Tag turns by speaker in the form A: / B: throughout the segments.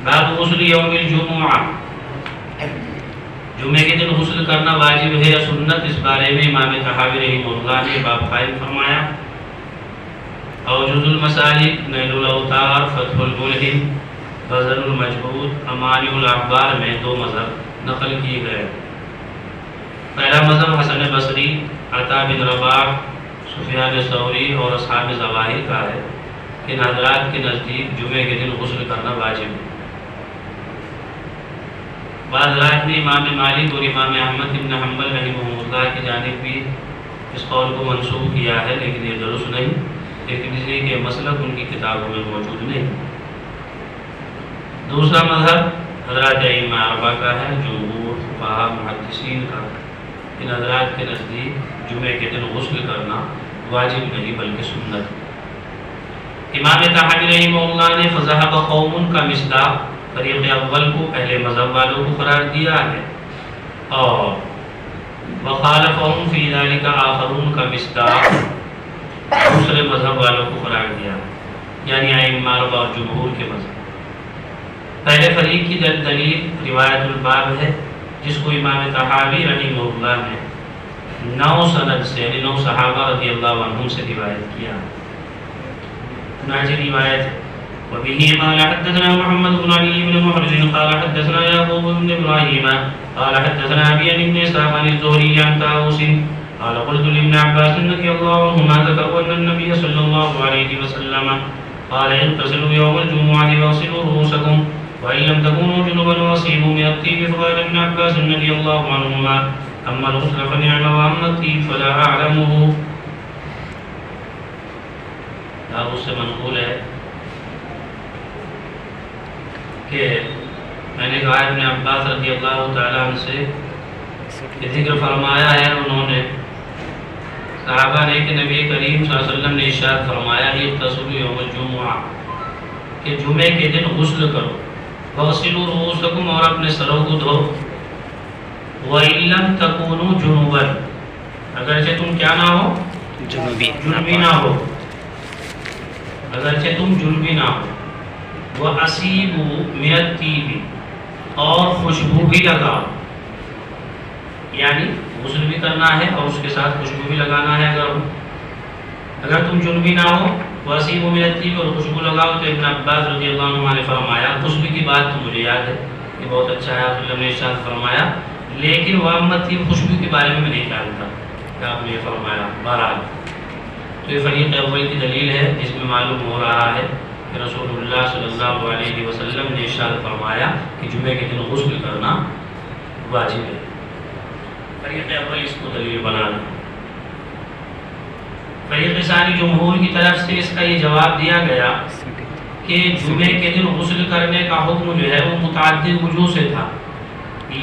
A: باب غسل یوم الجمعہ، جمعے کے دن غسل کرنا واجب ہے یا سنت، اس بارے میں امام طحاوی رحمہ اللہ نے باب قائم فرمایا۔ اوجز المسالک، نیل الاوطار، فتح الملہم، بذل المجہود، امانی الاخبار میں دو مذہب نقل کیے گئے۔ پہلا مذہب حسن بصری، عطا بن رباح، سفیان ثوری اور اصحاب ظواہر کا ہے کہ ان حضرات کے نزدیک جمعے کے دن غسل کرنا واجب ہے۔ بعض حضرات نے امام مالک اور امام احمد بن حنبل رحمہ اللہ کی جانب بھی اس قول کو منسوخ کیا ہے، لیکن یہ درست نہیں، لیکن اس لیے کہ مسلک ان کی کتابوں میں موجود نہیں۔ دوسرا مذہب حضرات ائمہ اربعہ کا ہے، جمہور فقہاء محدثین کا۔ ان حضرات کے نزدیک جمعے کے دن غسل کرنا واجب نہیں بلکہ سنت۔ امام طحاوی رحمہ اللہ نے فذهب قوم کا مصداق فریق اول کو پہلے مذہب والوں کو قرار دیا ہے، اور وخالفهم فی ذلک آخرون کا مصداق دوسرے مذہب والوں کو قرار دیا ہے، یعنی ائمہ اربعہ اور جمہور کے مذہب۔ پہلے فریق کی دلیل روایت الباب ہے، جس کو امام طحاوی رحمہ اللہ نے 9 سند سے یعنی 9 صحابہ رضی اللہ عنہم سے روایت کیا۔ چنانچہ روایت ہے وبه قال حدثنا محمد بن علي بن محرز قال حدثنا يعقوب بن ابراهيم قال حدثنا ابي عن ابن اسحاق عن الزهري عن طاووس قال قلت لابن عباس رضي الله عنهما ذكر ان النبي صلى الله عليه وسلم قال اغتسلوا يوم الجمعة واغسلوا رؤوسكم وان لم تكونوا جنبا واصيبوا من الطيب فقال ابن عباس رضي الله عنهما اما الغسل فنعم واما الطيب فلا اعلمه۔ طاووس سے منقول ہے کہ میں نے کہا ابن عباس رضی اللہ تعالیٰ عنہ سے یہ ذکر فرمایا ہے انہوں نے صحابہ نے کہ نبی کریم صلی اللہ علیہ وسلم نے ارشاد فرمایا اغتسلوا یوم الجمعہ کہ جمعے کے دن غسل کرو، واغسلوا رؤوسکم اور اپنے سروں کو دھو، وَإِن لَّمْ تَكُونُوا جُنُبًا اگرچہ تم کیا نہ ہو، جنبی نہ ہو، اگرچہ تم جنبی نہ ہو، وَأَصِيبُوا مِنَ الطِّيبِ اور خوشبو بھی لگاؤ، یعنی غسل بھی کرنا ہے اور اس کے ساتھ خوشبو بھی لگانا ہے اگر تم جنبی نہ ہو، وَأَصِيبُوا مِنَ الطِّيبِ اور خوشبو لگاؤ۔ تو ابن عباس رضی اللہ عنہ نے فرمایا، خوشبو کی بات تو مجھے یاد ہے، یہ بہت اچھا ہے، آپ نے ارشاد فرمایا، لیکن وَأَمَّا الطِّيبُ خوشبو کے بارے میں نہیں جانتا کہ آپ نے یہ فرمایا۔ بہرحال تو یہ فریق اول کی دلیل ہے، جس میں معلوم ہو رہا ہے کہ رسول اللہ صلی اللہ علیہ وسلم نے ارشاد فرمایا کہ جمعے کے دن غسل کرنا واجب ہے۔ فریق اول اس کو دلیل بنانا۔ فریق ثانی جمہور کی طرف سے اس کا یہ جواب دیا گیا کہ جمعے کے دن غسل کرنے کا حکم جو ہے وہ متعدد وجوہ سے تھا،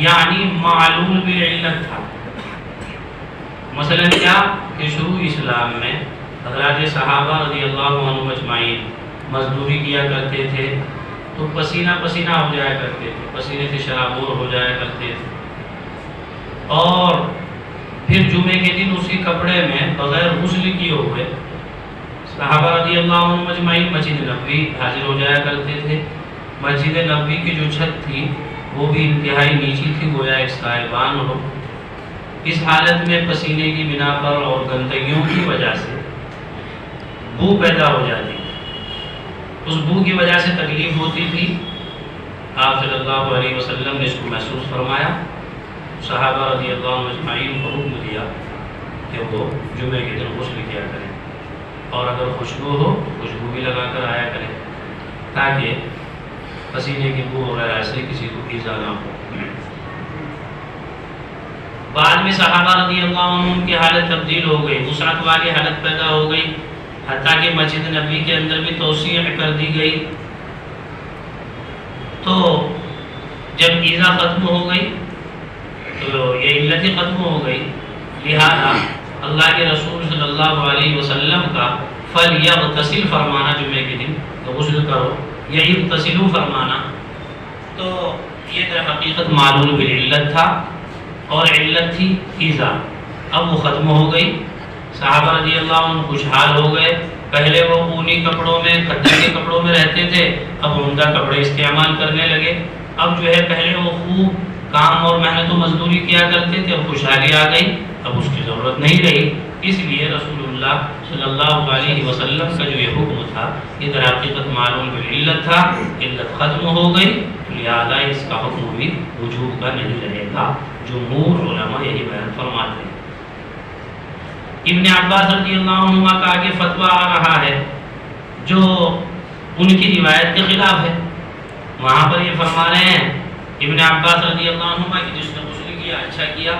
A: یعنی معلوم بالعلت تھا۔ مثلا کیا کہ شروع اسلام میں حضرات صحابہ رضی اللہ عنہم اجمعین مزدوری کیا کرتے تھے تو پسینہ پسینہ ہو جایا کرتے تھے، پسینے سے شرابور ہو جایا کرتے تھے، اور پھر جمعے کے دن اسی کپڑے میں بغیر غسل کیے ہوئے صحابہ رضی اللہ عنہم اجمعین مسجد نبوی حاضر ہو جایا کرتے تھے۔ مسجد نبوی کی جو چھت تھی وہ بھی انتہائی نیچی تھی، گویا ایک سائبان ہو۔ اس حالت میں پسینے کی بنا پر اور گندگیوں کی وجہ سے بو پیدا ہو جاتی، اس بو کی وجہ سے تکلیف ہوتی تھی۔ آپ صلی اللہ علیہ وسلم نے اس کو محسوس فرمایا، صحابہ رضی اللہ عنہ اجمعین کو حکم دیا کہ وہ جمعے کے دن غسل کیا کریں، اور اگر خوشبو ہو تو خوشبو بھی لگا کر آیا کریں تاکہ پسینے کی بو وغیرہ سے کسی کو ایذا نہ ہو۔ بعد میں صحابہ رضی اللہ عنہ کی حالت تبدیل ہو گئی، وسعت والی حالت پیدا ہو گئی، حتیٰ کہ مسجد نبی کے اندر بھی توسیع کر دی گئی۔ تو جب ایذا ختم ہو گئی تو یہ علت ختم ہو گئی، لہذا اللہ کے رسول صلی اللہ علیہ وسلم کا فَلْيَغْتَسِلْ فرمانا، جمعے کے دن تو غسل کرو، یا اغتسلوا فرمانا، تو یہ در حقیقت معلول بالعلت تھا، اور علت تھی ایذا۔ اب وہ ختم ہو گئی، صحابہ رضی اللہ عنہ خوشحال ہو گئے، پہلے وہ اونی کپڑوں میں کھدے کے کپڑوں میں رہتے تھے، اب عمدہ کپڑے استعمال کرنے لگے۔ اب جو ہے پہلے وہ خوب کام اور محنت و مزدوری کیا کرتے تھے، اب خوشحالی آ گئی، اب اس کی ضرورت نہیں رہی۔ اس لیے رسول اللہ صلی اللہ علیہ وسلم کا جو یہ حکم تھا یہ در حقیقت معلوم بالعلت تھا، علت ختم ہو گئی، لہذا اس کا حکم بھی وجوب کا نہیں رہے گا۔ جمہور علماء یہی بیان فرماتے ہیں۔ ابن عباس رضی اللہ عنہ کا آگے فتویٰ آ رہا ہے جو ان کی روایت کے خلاف ہے۔ وہاں پر یہ فرما رہے ہیں ابن عباس رضی اللہ عنہ کہ جس نے غسل کیا اچھا کیا،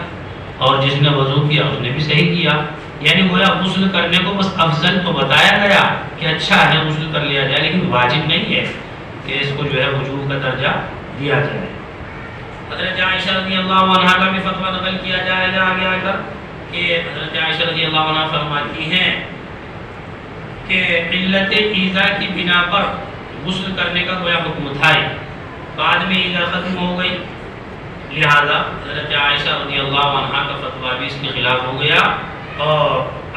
A: اور جس نے وضو کیا اس نے بھی صحیح کیا۔ یعنی گویا غسل کرنے کو بس افضل تو بتایا گیا کہ اچھا ہے غسل کر لیا جائے، لیکن واجب نہیں ہے کہ اس کو جو ہے وجوب کا درجہ دیا جائے۔ حضرت عائشہ رضی اللہ عنہ کا بھی فتویٰ نقل کیا جائے گا آگے آ کر کہ حضرت عائشہ رضی اللہ عنہ فرماتی ہیں کہ علت ایذا کی بنا پر غسل کرنے کا گویا حکم تھا، بعد میں ایذا ختم ہو گئی، لہذا حضرت عائشہ رضی اللہ عنہ کا فتویٰ بھی اس کے خلاف ہو گیا۔ اور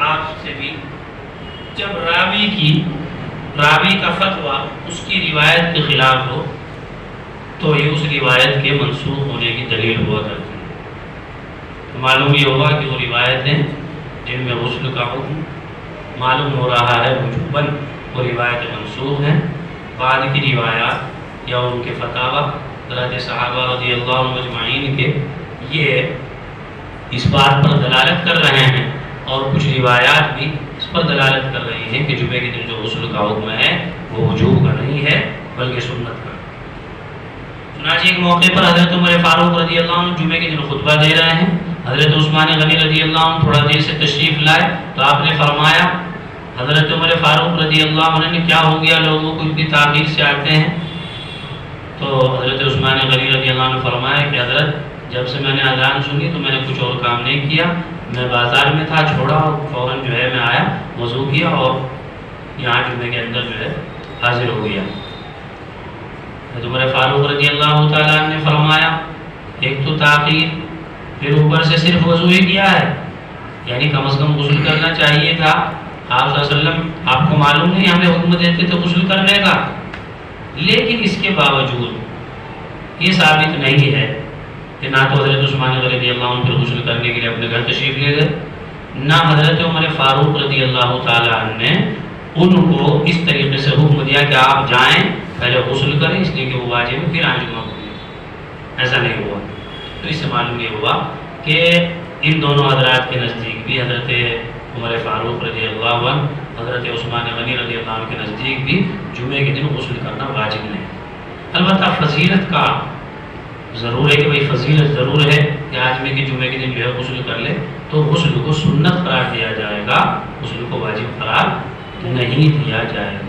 A: آپ سے بھی جب راوی کا فتویٰ اس کی روایت کے خلاف ہو تو یہ اس روایت کے منسوخ ہونے کی دلیل ہوا کرتی ہے۔ تو معلوم یہ ہوا کہ وہ روایتیں جن میں غسل کا حکم معلوم ہو رہا ہے وجوباً، وہ روایتیں منسوخ ہیں۔ بعد کی روایات یا ان کے فتاویٰ حضرت صحابہ رضی اللہ عنہ اجمعین کے یہ اس بات پر دلالت کر رہے ہیں، اور کچھ روایات بھی اس پر دلالت کر رہی ہیں کہ جمعے کے دن جو غسل کا حکم ہے وہ وجوب کا نہیں ہے بلکہ سنت کا۔ چنانچہ ایک موقع پر حضرت عمر فاروق رضی اللہ عنہ جمعے کے دن خطبہ دے رہے ہیں، حضرت عثمان غنی رضی اللہ عنہ تھوڑا دیر سے تشریف لائے تو آپ نے فرمایا، حضرت عمر فاروق رضی اللہ عنہ نے کیا ہو گیا لوگوں کو اتنی تاخیر سے آتے ہیں؟ تو حضرت عثمان غنی رضی اللہ عنہ فرمایا کہ حضرت جب سے میں نے اذان سنی تو میں نے کچھ اور کام نہیں کیا، میں بازار میں تھا، چھوڑا اور فوراً جو ہے میں آیا، وضو کیا اور یہاں جمعے کے اندر جو ہے حاضر ہو گیا۔ حضرت عمر فاروق رضی اللہ تعالیٰ نے فرمایا ایک تو تاخیر، پھر اوپر سے صرف وضو ہی کیا ہے، یعنی کم از کم غسل کرنا چاہیے تھا۔ آپ صلی اللہ علیہ وسلم آپ کو معلوم نہیں ہمیں حکم دیتے تھے غسل کرنے کا، لیکن اس کے باوجود یہ ثابت نہیں ہے کہ نہ تو حضرت عثمان رضی اللہ عنہ پھر غسل کرنے کے لیے اپنے گھر تشریف لے گئے، نہ حضرت عمر فاروق رضی اللہ تعالیٰ عنہ نے ان کو اس طریقے سے حکم دیا کہ آپ جائیں پہلے غسل کریں اس لیے کہ وہ واجب ہے پھر آئیں جمعہ پڑھیں، ایسا نہیں ہوا۔ تو اس سے معلوم یہ ہوا کہ ان دونوں حضرات کے نزدیک بھی، حضرت عمر فاروق رضی اللہ عنہ، حضرت عثمان غنی رضی اللہ عنہ کے نزدیک بھی جمعے کے دن غسل کرنا واجب نہیں۔ البتہ فضیلت کا ضرور ہے کہ بھئی فضیلت ضرور ہے کہ آدمی کے جمعے کے دن جو ہے غسل کر لے، تو غسل کو سنت قرار دیا جائے گا، غسل کو واجب قرار نہیں دیا جائے گا۔